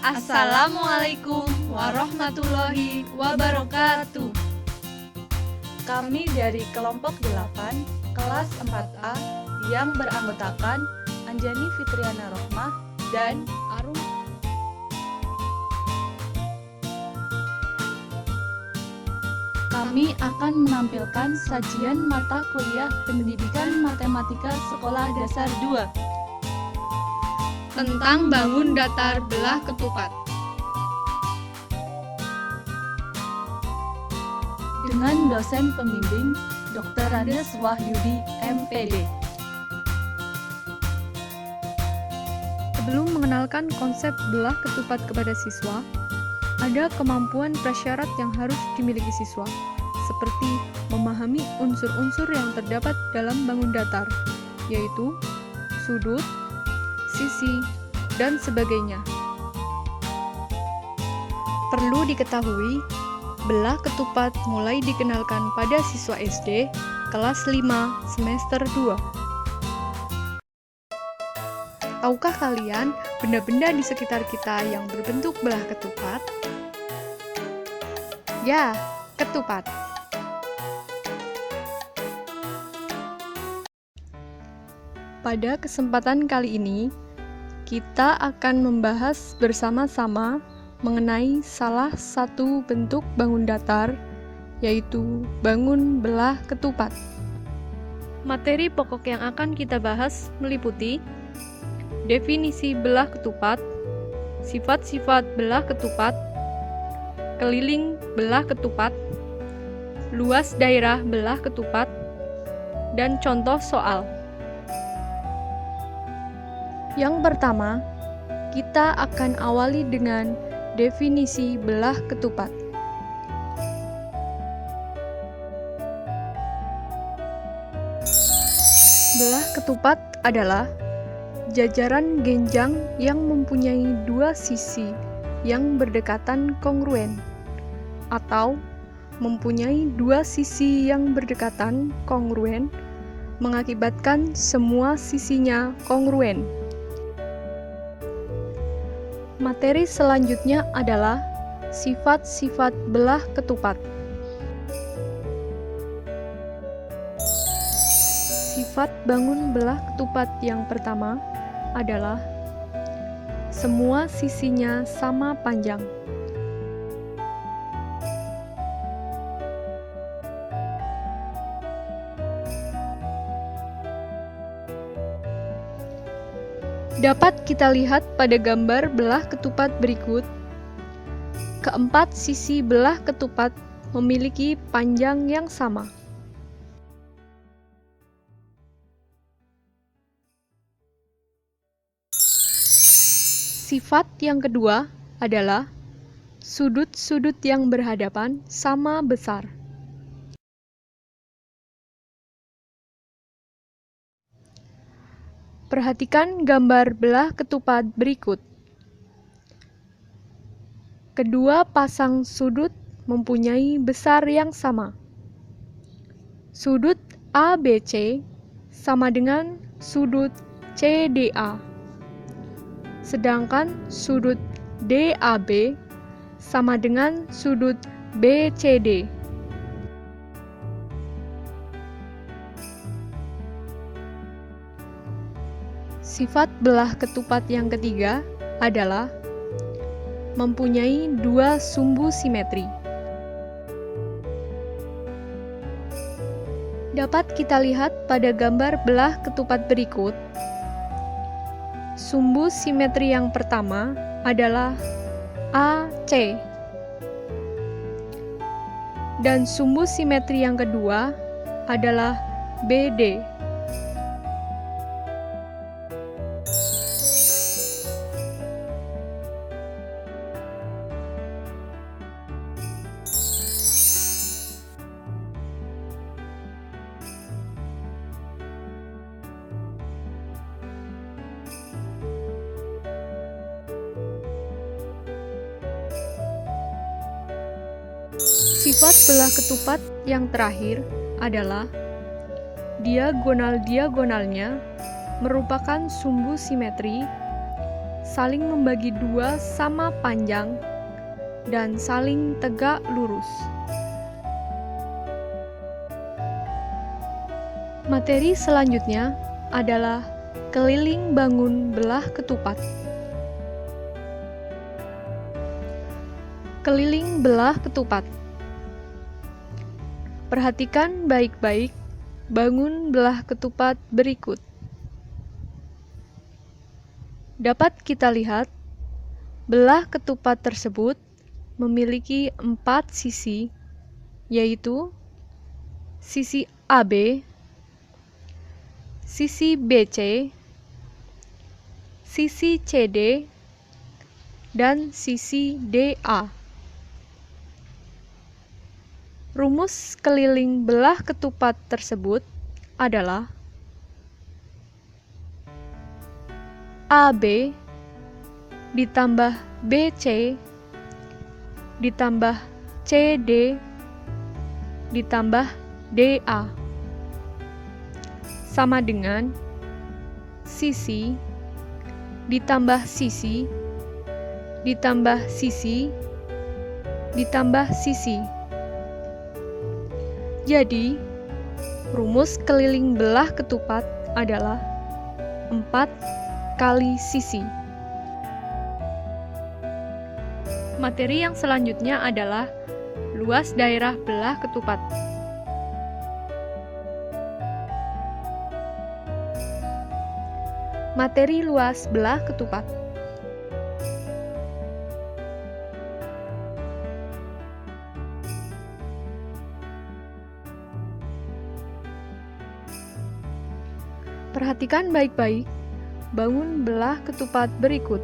Assalamualaikum warahmatullahi wabarakatuh. Kami dari kelompok 8, kelas 4A yang beranggotakan Anjani Fitriana Rohmah dan Arum. Kami akan menampilkan sajian mata kuliah Pendidikan Matematika Sekolah Dasar 2 Tentang bangun datar belah ketupat. dengan dosen pembimbing Dr. Rades Wahyudi, MPD. Sebelum mengenalkan konsep belah ketupat kepada siswa, ada kemampuan prasyarat yang harus dimiliki siswa, seperti memahami unsur-unsur yang terdapat dalam bangun datar, yaitu sudut, sisi, dan sebagainya. Perlu diketahui, belah ketupat mulai dikenalkan pada siswa SD kelas 5 semester 2. Tahukah kalian benda-benda di sekitar kita yang berbentuk belah ketupat? Ya, ketupat. Pada kesempatan kali ini, kita akan membahas bersama-sama mengenai salah satu bentuk bangun datar, yaitu bangun belah ketupat. Materi pokok yang akan kita bahas meliputi definisi belah ketupat, sifat-sifat belah ketupat, keliling belah ketupat, luas daerah belah ketupat, dan contoh soal. Yang pertama, kita akan awali dengan definisi belah ketupat. Belah ketupat adalah jajaran genjang yang mempunyai dua sisi yang berdekatan kongruen, atau mempunyai dua sisi yang berdekatan kongruen mengakibatkan semua sisinya kongruen. Materi selanjutnya adalah sifat-sifat belah ketupat. Sifat bangun belah ketupat yang pertama adalah semua sisinya sama panjang. Dapat kita lihat pada gambar belah ketupat berikut. Keempat sisi belah ketupat memiliki panjang yang sama. Sifat yang kedua adalah sudut-sudut yang berhadapan sama besar. Perhatikan gambar belah ketupat berikut. Kedua pasang sudut mempunyai besar yang sama. Sudut ABC sama dengan sudut CDA. Sedangkan sudut DAB sama dengan sudut BCD. Sifat belah ketupat yang ketiga adalah mempunyai dua sumbu simetri. Dapat kita lihat pada gambar belah ketupat berikut. Sumbu simetri yang pertama adalah AC. Dan sumbu simetri yang kedua adalah BD. Sifat belah ketupat yang terakhir adalah diagonal-diagonalnya merupakan sumbu simetri saling membagi dua sama panjang, dan saling tegak lurus. Materi selanjutnya adalah keliling bangun belah ketupat. Keliling belah ketupat. Perhatikan baik-baik bangun belah ketupat berikut. Dapat kita lihat, belah ketupat tersebut memiliki 4 sisi, yaitu sisi AB, sisi BC, sisi CD, dan sisi DA. Rumus keliling belah ketupat tersebut adalah AB ditambah BC ditambah CD ditambah DA sama dengan sisi ditambah sisi ditambah sisi ditambah sisi. Jadi, rumus keliling belah ketupat adalah 4 kali sisi. Materi yang selanjutnya adalah luas daerah belah ketupat. Materi luas belah ketupat. Perhatikan baik-baik bangun belah ketupat berikut.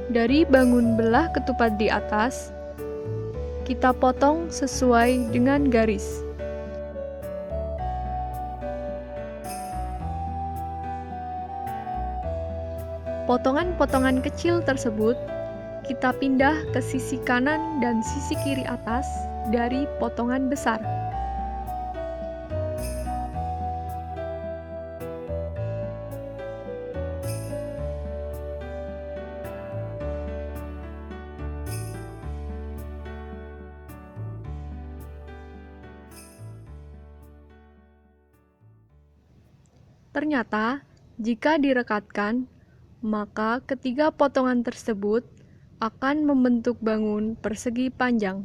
Dari bangun belah ketupat di atas, kita potong sesuai dengan garis. Potongan-potongan kecil tersebut kita pindah ke sisi kanan dan sisi kiri atas dari potongan besar. Ternyata, jika direkatkan, maka ketiga potongan tersebut akan membentuk bangun persegi panjang.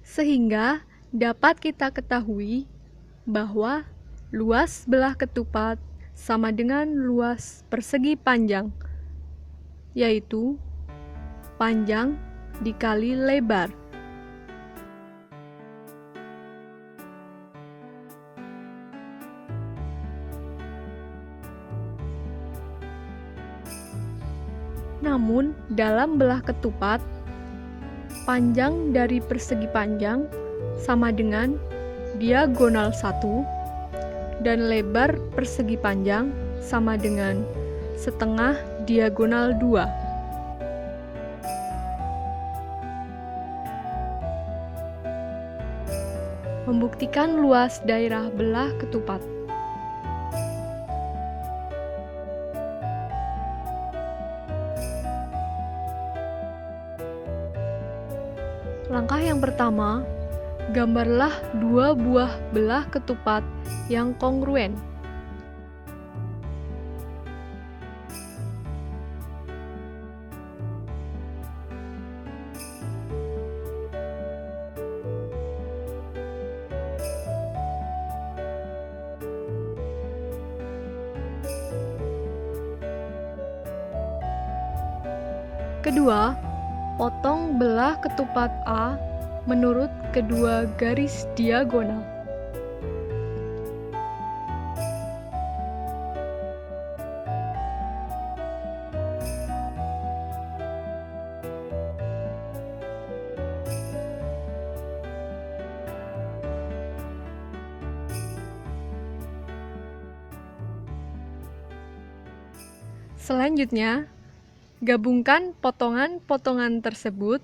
Sehingga dapat kita ketahui bahwa luas belah ketupat sama dengan luas persegi panjang, yaitu panjang dikali lebar. Namun, dalam belah ketupat, panjang dari persegi panjang sama dengan diagonal 1 dan lebar persegi panjang sama dengan setengah diagonal 2. Membuktikan luas daerah belah ketupat. Langkah yang pertama, gambarlah 2 buah belah ketupat yang kongruen. Kedua, potong belah ketupat A menurut kedua garis diagonal. Selanjutnya, gabungkan potongan-potongan tersebut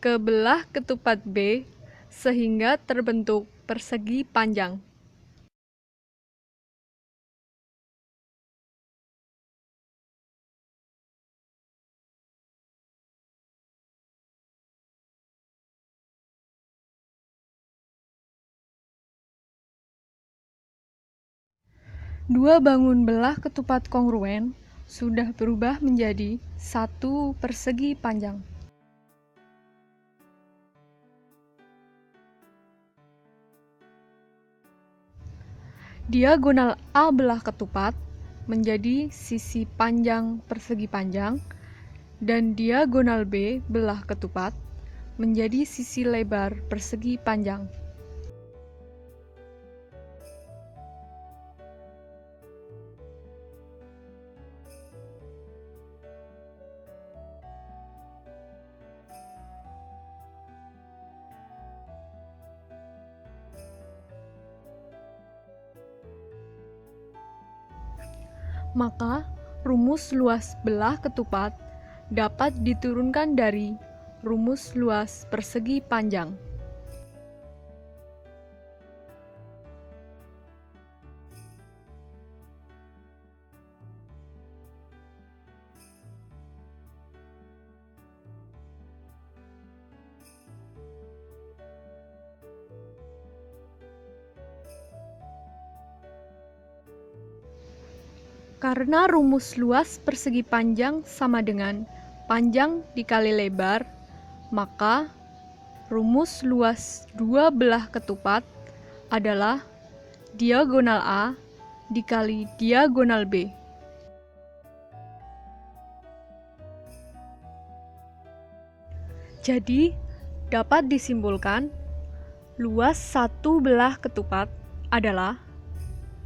ke belah ketupat B sehingga terbentuk persegi panjang. Dua bangun belah ketupat kongruen sudah berubah menjadi satu persegi panjang. Diagonal A belah ketupat menjadi sisi panjang persegi panjang, dan diagonal B belah ketupat menjadi sisi lebar persegi panjang. Maka, rumus luas belah ketupat dapat diturunkan dari rumus luas persegi panjang. Karena rumus luas persegi panjang sama dengan panjang dikali lebar, maka rumus luas dua belah ketupat adalah diagonal A dikali diagonal B. Jadi, dapat disimpulkan luas satu belah ketupat adalah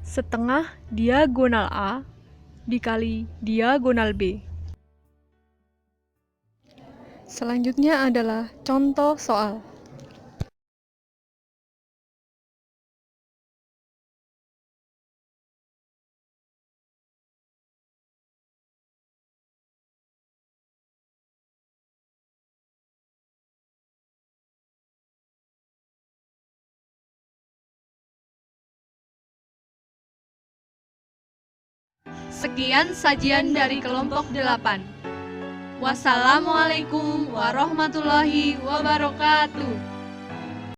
setengah diagonal A dikali diagonal B. Selanjutnya adalah contoh soal. Sekian sajian dari kelompok 8. Wassalamualaikum warahmatullahi wabarakatuh.